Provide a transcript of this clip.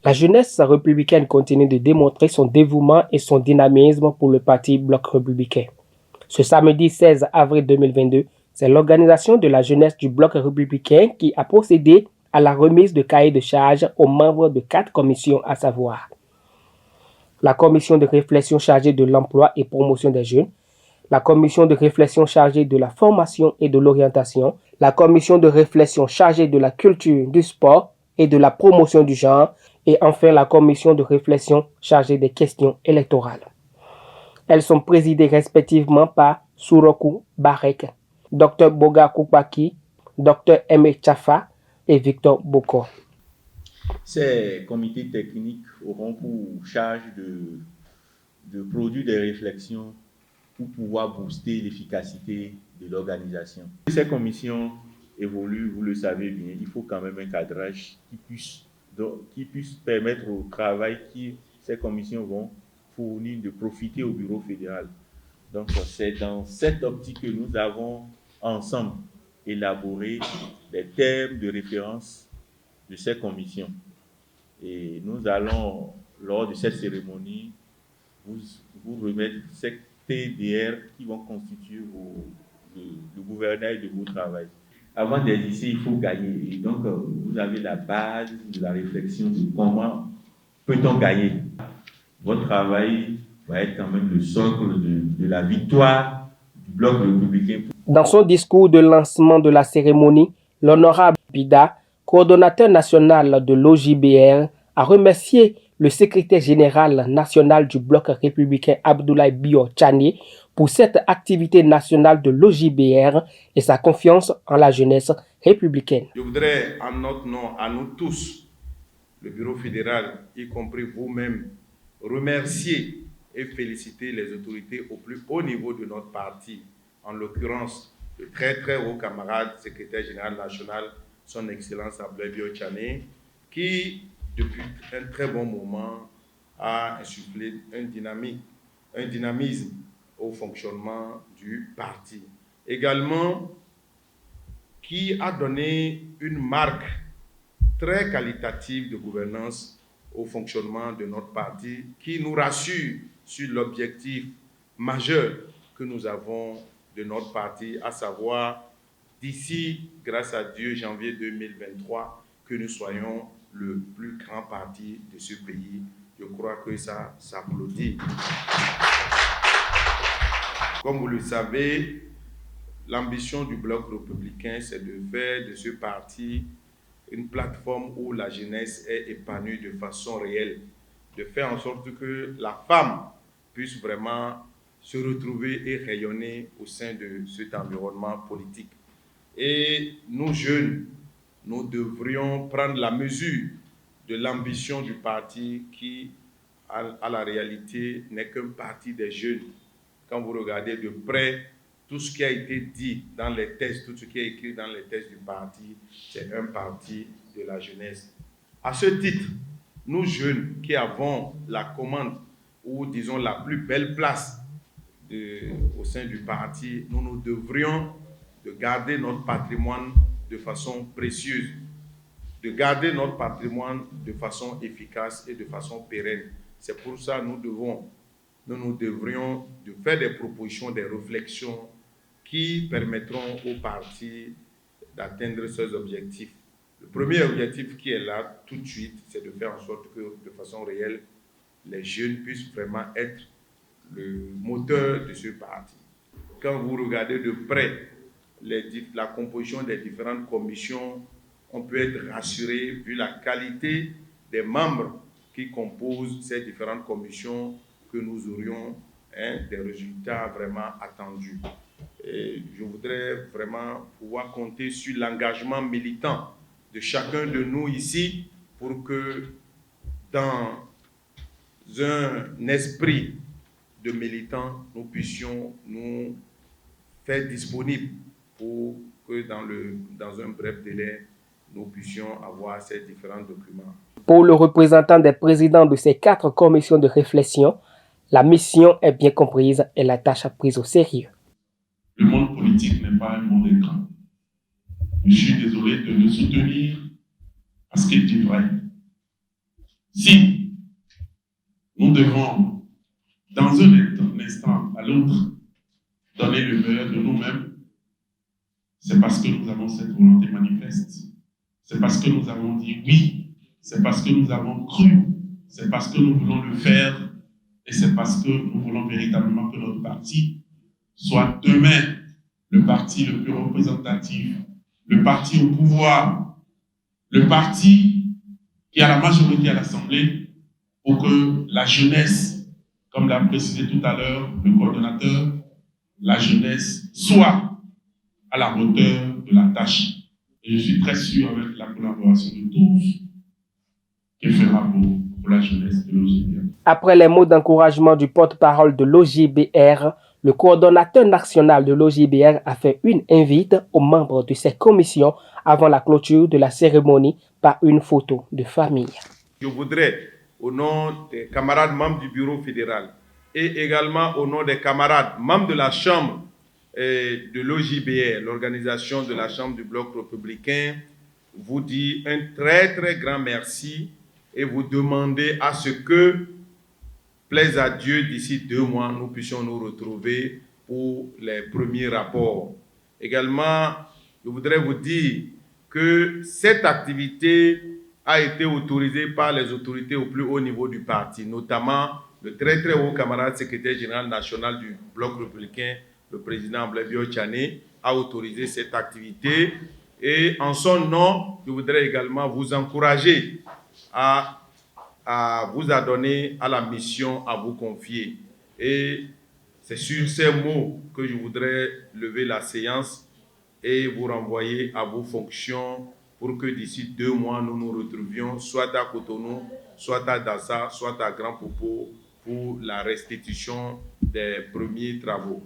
La jeunesse républicaine continue de démontrer son dévouement et son dynamisme pour le parti Bloc républicain. Ce samedi 16 avril 2022, c'est l'organisation de la jeunesse du Bloc républicain qui a procédé à la remise de cahiers de charges aux membres de 4 commissions, à savoir la commission de réflexion chargée de l'emploi et promotion des jeunes, la commission de réflexion chargée de la formation et de l'orientation, la commission de réflexion chargée de la culture, du sport et de la promotion du genre, et enfin la commission de réflexion chargée des questions électorales. Elles sont présidées respectivement par Sourokou Barek, Dr Boga Koupaki, Dr Aimé Tchafa et Victor Boko. Ces comités techniques auront pour charge de produire des réflexions pour pouvoir booster l'efficacité de l'organisation. Ces commissions évoluent, vous le savez bien, il faut quand même un cadrage qui puisse permettre au travail que ces commissions vont fournir de profiter au bureau fédéral. Donc c'est dans cette optique que nous avons ensemble élaboré les termes de référence de ces commissions. Et nous allons, lors de cette cérémonie, vous remettre ces TDR qui vont constituer le gouvernail de vos travail. Avant d'exister, il faut gagner. Et donc, vous avez la base de la réflexion de comment peut-on gagner. Votre travail va être quand même le socle de la victoire du Bloc républicain. Dans son discours de lancement de la cérémonie, l'honorable Bida, coordonnateur national de l'OJBR, a remercié le secrétaire général national du Bloc républicain Abdoulaye Bio Tchani pour cette activité nationale de l'OJBR et sa confiance en la jeunesse républicaine. Je voudrais, en notre nom, à nous tous, le bureau fédéral, y compris vous-même, remercier et féliciter les autorités au plus haut niveau de notre parti, en l'occurrence le très très haut camarade secrétaire général national, son Excellence Abdoulaye Bio Tchani, qui, depuis un très bon moment, a insufflé un dynamisme au fonctionnement du parti. Également, qui a donné une marque très qualitative de gouvernance au fonctionnement de notre parti, qui nous rassure sur l'objectif majeur que nous avons de notre parti, à savoir, d'ici, grâce à Dieu, janvier 2023, que nous soyons le plus grand parti de ce pays. Je crois que ça s'applaudit. Comme vous le savez, l'ambition du Bloc républicain, c'est de faire de ce parti une plateforme où la jeunesse est épanouie de façon réelle, de faire en sorte que la femme puisse vraiment se retrouver et rayonner au sein de cet environnement politique. Et nous, jeunes, nous devrions prendre la mesure de l'ambition du parti qui, à la réalité, n'est qu'un parti des jeunes. Quand vous regardez de près tout ce qui a été dit dans les textes, tout ce qui est écrit dans les textes du parti, c'est un parti de la jeunesse. À ce titre, nous jeunes qui avons la commande ou disons la plus belle place au sein du parti, nous devrions de garder notre patrimoine de façon précieuse, de garder notre patrimoine de façon efficace et de façon pérenne. C'est pour ça que nous devrions de faire des propositions, des réflexions qui permettront au parti d'atteindre ses objectifs. Le premier objectif qui est là tout de suite, c'est de faire en sorte que, de façon réelle, les jeunes puissent vraiment être le moteur de ce parti. Quand vous regardez de près la composition des différentes commissions, on peut être rassuré vu la qualité des membres qui composent ces différentes commissions que nous aurions des résultats vraiment attendus. Et je voudrais vraiment pouvoir compter sur l'engagement militant de chacun de nous ici pour que dans un esprit de militants, nous puissions nous faire disponibles pour que dans un bref délai, nous puissions avoir ces différents documents. Pour le représentant des présidents de ces 4 commissions de réflexion, la mission est bien comprise et la tâche prise au sérieux. Le monde politique n'est pas un monde écran. Je suis désolé de ne soutenir à ce qu'il dit vrai. Si nous devons, dans un instant à l'autre, donner le meilleur de nous-mêmes, c'est parce que nous avons cette volonté manifeste. C'est parce que nous avons dit oui. C'est parce que nous avons cru. C'est parce que nous voulons le faire. Et c'est parce que nous voulons véritablement que notre parti soit demain le parti le plus représentatif, le parti au pouvoir, le parti qui a la majorité à l'Assemblée pour que la jeunesse, comme l'a précisé tout à l'heure le coordonnateur, la jeunesse soit à la hauteur de la tâche. Et je suis très sûr, avec la collaboration de tous, qu'elle fera beau pour la jeunesse de l'OJBR. Après les mots d'encouragement du porte-parole de l'OJBR, le coordonnateur national de l'OJBR a fait une invite aux membres de ces commissions avant la clôture de la cérémonie par une photo de famille. Je voudrais, au nom des camarades membres du bureau fédéral et également au nom des camarades membres de la Chambre de l'OJBR, l'organisation de la Chambre du Bloc républicain, vous dire un très très grand merci et vous demander à ce que, plaise à Dieu, d'ici 2 mois, nous puissions nous retrouver pour les premiers rapports. Également, je voudrais vous dire que cette activité a été autorisée par les autorités au plus haut niveau du parti, notamment le très très haut camarade secrétaire général national du Bloc républicain, le président Blaise Diop-Tchané, a autorisé cette activité. Et en son nom, je voudrais également vous encourager à vous adonner à la mission à vous confier. Et c'est sur ces mots que je voudrais lever la séance et vous renvoyer à vos fonctions pour que d'ici 2 mois, nous nous retrouvions soit à Cotonou, soit à Dassa, soit à Grand Popo pour la restitution des premiers travaux.